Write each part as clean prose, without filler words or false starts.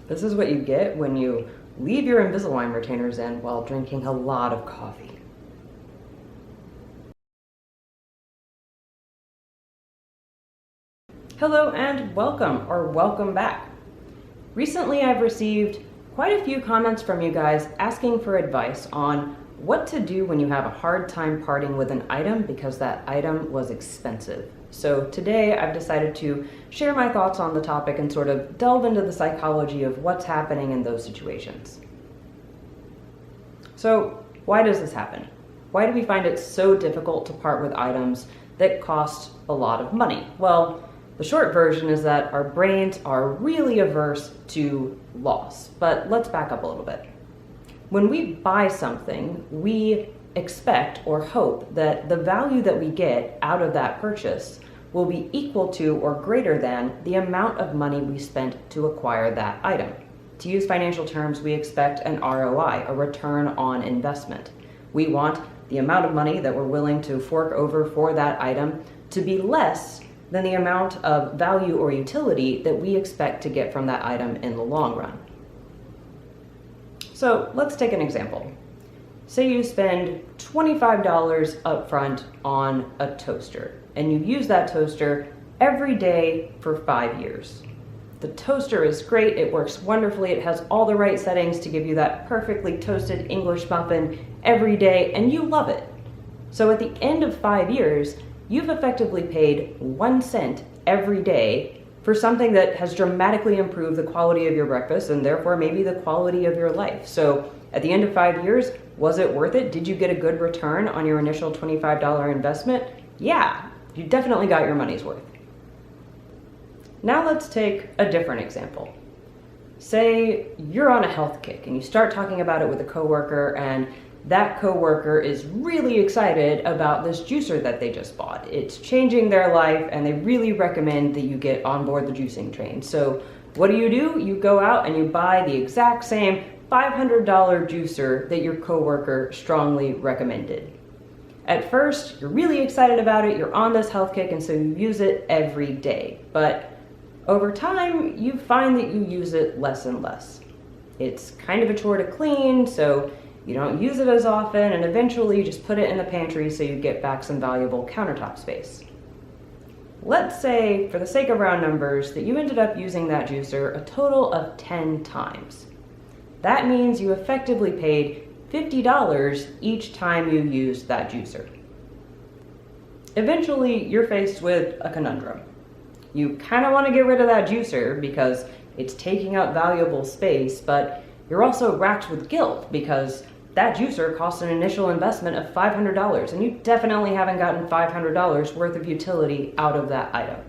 This is what you get when you leave your Invisalign retainers in while drinking a lot of coffee. Hello and welcome back. Recently I've received quite a few comments from you guys asking for advice on what to do when you have a hard time parting with an item because that item was expensive. So today I've decided to share my thoughts on the topic and sort of delve into the psychology of what's happening in those situations. So why does this happen? Why do we find it so difficult to part with items that cost a lot of money? Well, the short version is that our brains are really averse to loss, but let's back up a little bit. When we buy something, we expect or hope that the value that we get out of that purchase will be equal to or greater than the amount of money we spent to acquire that item. To use financial terms, we expect an ROI, a return on investment. We want the amount of money that we're willing to fork over for that item to be less than the amount of value or utility that we expect to get from that item in the long run. So let's take an example. Say you spend $25 upfront on a toaster, and you use that toaster every day for 5 years. The toaster is great, it works wonderfully, it has all the right settings to give you that perfectly toasted English muffin every day, and you love it. So at the end of 5 years, you've effectively paid 1 cent every day for something that has dramatically improved the quality of your breakfast and therefore maybe the quality of your life. So at the end of 5 years, was it worth it? Did you get a good return on your initial $25 investment? Yeah, you definitely got your money's worth. Now let's take a different example. Say you're on a health kick and you start talking about it with a coworker, and that coworker is really excited about this juicer that they just bought. It's changing their life and they really recommend that you get on board the juicing train. So what do? You go out and you buy the exact same $500 juicer that your coworker strongly recommended. At first, you're really excited about it, you're on this health kick, and so you use it every day. But over time, you find that you use it less and less. It's kind of a chore to clean, so you don't use it as often, and eventually you just put it in the pantry so you get back some valuable countertop space. Let's say, for the sake of round numbers, that you ended up using that juicer a total of 10 times. That means you effectively paid $50 each time you used that juicer. Eventually, you're faced with a conundrum. You kind of want to get rid of that juicer because it's taking up valuable space, but you're also racked with guilt because that juicer cost an initial investment of $500, and you definitely haven't gotten $500 worth of utility out of that item.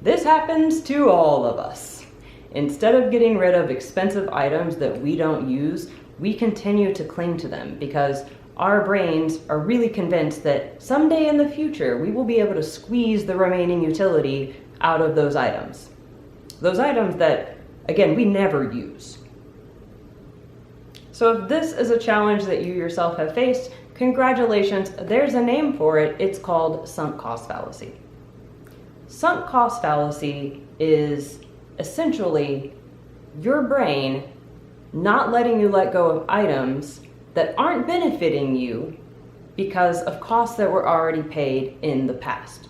This happens to all of us. Instead of getting rid of expensive items that we don't use, we continue to cling to them because our brains are really convinced that someday in the future we will be able to squeeze the remaining utility out of those items. Those items that, again, we never use. So if this is a challenge that you yourself have faced, congratulations, there's a name for it. It's called sunk cost fallacy. Sunk cost fallacy is essentially your brain not letting you let go of items that aren't benefiting you because of costs that were already paid in the past.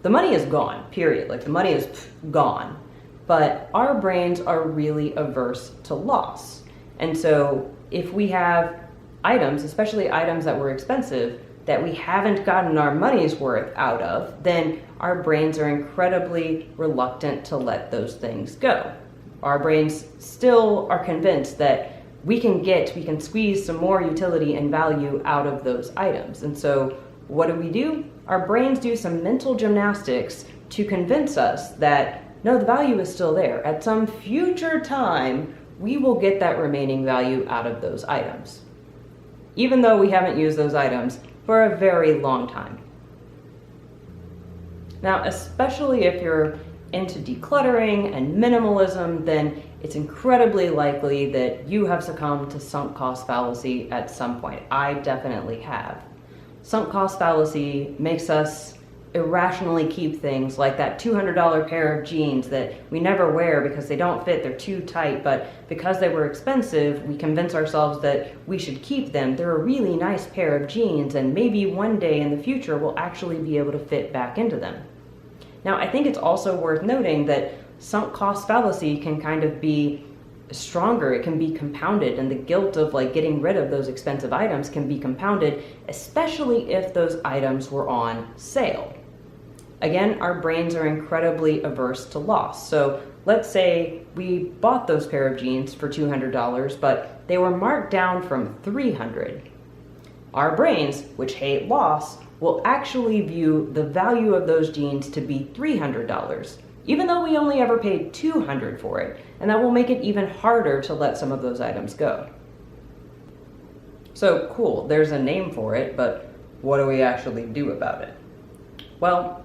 The money is gone, period. Like, the money is gone. But our brains are really averse to loss. And so if we have items, especially items that were expensive, that we haven't gotten our money's worth out of, then our brains are incredibly reluctant to let those things go. Our brains still are convinced that we can squeeze some more utility and value out of those items. And so what do? Our brains do some mental gymnastics to convince us that, no, the value is still there. At some future time, we will get that remaining value out of those items, even though we haven't used those items for a very long time. Now, especially if you're into decluttering and minimalism, then it's incredibly likely that you have succumbed to sunk cost fallacy at some point. I definitely have. Sunk cost fallacy makes us irrationally keep things like that $200 pair of jeans that we never wear because they don't fit, they're too tight, but because they were expensive, we convince ourselves that we should keep them. They're a really nice pair of jeans, and maybe one day in the future we'll actually be able to fit back into them. Now, I think it's also worth noting that sunk cost fallacy can kind of be stronger. It can be compounded, and the guilt of like getting rid of those expensive items can be compounded, especially if those items were on sale. Again, our brains are incredibly averse to loss. So let's say we bought those pair of jeans for $200, but they were marked down from $300. Our brains, which hate loss, will actually view the value of those jeans to be $300, even though we only ever paid $200 for it, and that will make it even harder to let some of those items go. So cool, there's a name for it, but what do we actually do about it? Well,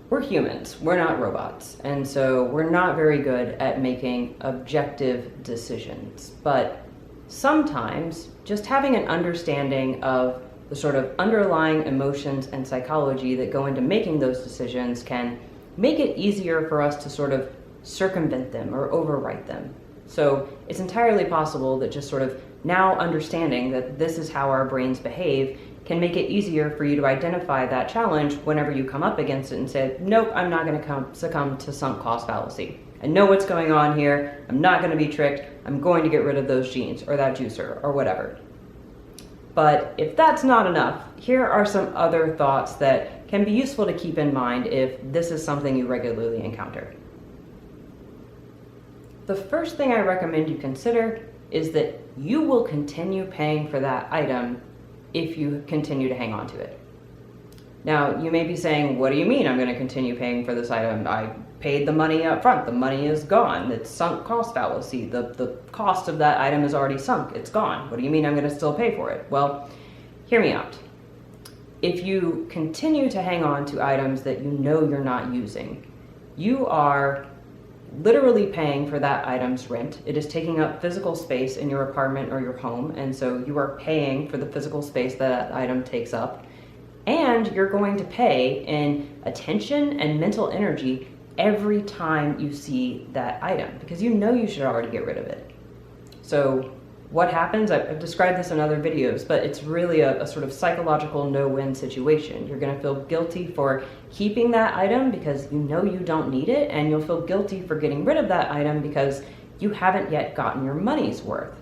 we're humans, we're not robots, and so we're not very good at making objective decisions. But sometimes just having an understanding of the sort of underlying emotions and psychology that go into making those decisions can make it easier for us to sort of circumvent them or overwrite them. So it's entirely possible that just sort of now understanding that this is how our brains behave can make it easier for you to identify that challenge whenever you come up against it and say, nope, I'm not going to succumb to sunk cost fallacy. I know what's going on here. I'm not going to be tricked. I'm going to get rid of those jeans or that juicer or whatever. But if that's not enough, here are some other thoughts that can be useful to keep in mind if this is something you regularly encounter. The first thing I recommend you consider is that you will continue paying for that item if you continue to hang on to it. Now, you may be saying, what do you mean I'm going to continue paying for this item? I paid the money up front. The money is gone. It's sunk cost fallacy. The cost of that item is already sunk. It's gone. What do you mean I'm going to still pay for it? Well, hear me out. If you continue to hang on to items that you know you're not using, you are literally paying for that item's rent. It is taking up physical space in your apartment or your home, and so you are paying for the physical space that item takes up. And you're going to pay in attention and mental energy every time you see that item because you know you should already get rid of it. So what happens? I've described this in other videos, but it's really a sort of psychological no-win situation. You're going to feel guilty for keeping that item because you know you don't need it, and you'll feel guilty for getting rid of that item because you haven't yet gotten your money's worth.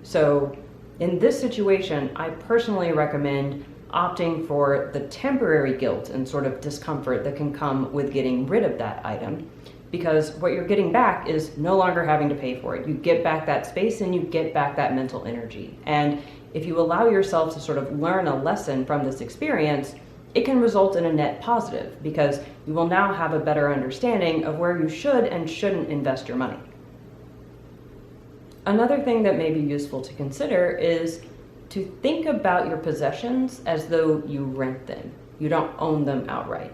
So in this situation, I personally recommend opting for the temporary guilt and sort of discomfort that can come with getting rid of that item, because what you're getting back is no longer having to pay for it. You get back that space and you get back that mental energy. And if you allow yourself to sort of learn a lesson from this experience, it can result in a net positive because you will now have a better understanding of where you should and shouldn't invest your money. Another thing that may be useful to consider is to think about your possessions as though you rent them. You don't own them outright.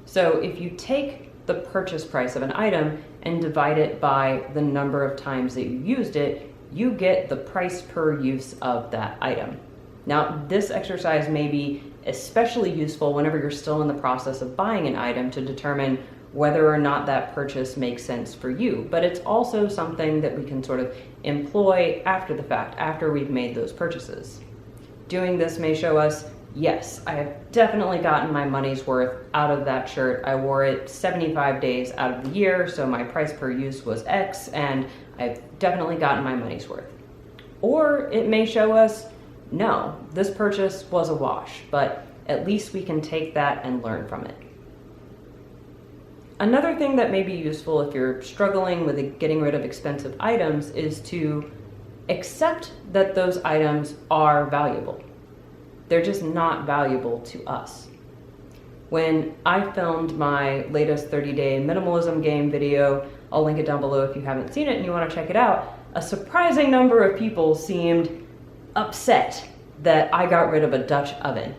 So if you take the purchase price of an item and divide it by the number of times that you used it, you get the price per use of that item. Now, this exercise may be especially useful whenever you're still in the process of buying an item to determine whether or not that purchase makes sense for you. But it's also something that we can sort of employ after the fact, after we've made those purchases. Doing this may show us, yes, I have definitely gotten my money's worth out of that shirt. I wore it 75 days out of the year, so my price per use was X, and I've definitely gotten my money's worth. Or it may show us, no, this purchase was a wash, but at least we can take that and learn from it. Another thing that may be useful if you're struggling with getting rid of expensive items is to accept that those items are valuable. They're just not valuable to us. When I filmed my latest 30-day minimalism game video, I'll link it down below if you haven't seen it and you want to check it out, a surprising number of people seemed upset that I got rid of a Dutch oven.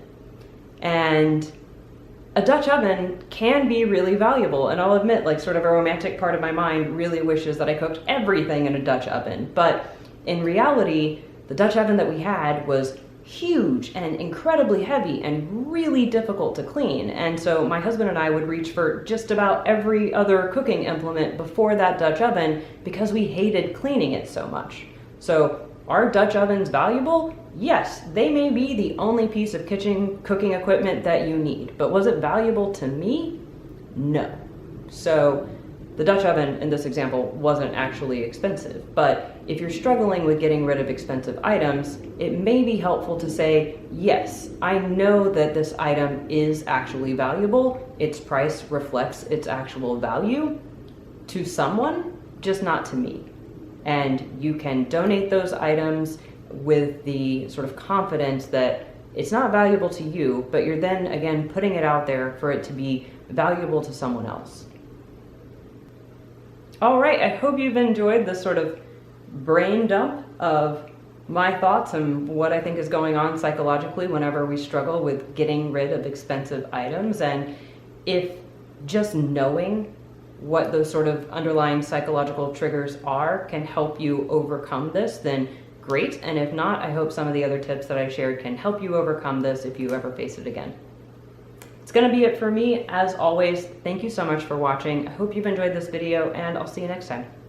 And a Dutch oven can be really valuable, and I'll admit, like, sort of a romantic part of my mind really wishes that I cooked everything in a Dutch oven. But in reality, the Dutch oven that we had was huge and incredibly heavy and really difficult to clean. And so my husband and I would reach for just about every other cooking implement before that Dutch oven because we hated cleaning it so much. So are Dutch ovens valuable? Yes, they may be the only piece of kitchen cooking equipment that you need, but was it valuable to me? No. So the Dutch oven in this example wasn't actually expensive, but if you're struggling with getting rid of expensive items, it may be helpful to say, yes, I know that this item is actually valuable. Its price reflects its actual value to someone, just not to me. And you can donate those items with the sort of confidence that it's not valuable to you, but you're then again putting it out there for it to be valuable to someone else. All right, I hope you've enjoyed this sort of brain dump of my thoughts and what I think is going on psychologically whenever we struggle with getting rid of expensive items. And if just knowing what those sort of underlying psychological triggers are can help you overcome this, then great. And if not, I hope some of the other tips that I shared can help you overcome this if you ever face it again. It's going to be it for me. As always, thank you so much for watching. I hope you've enjoyed this video, and I'll see you next time.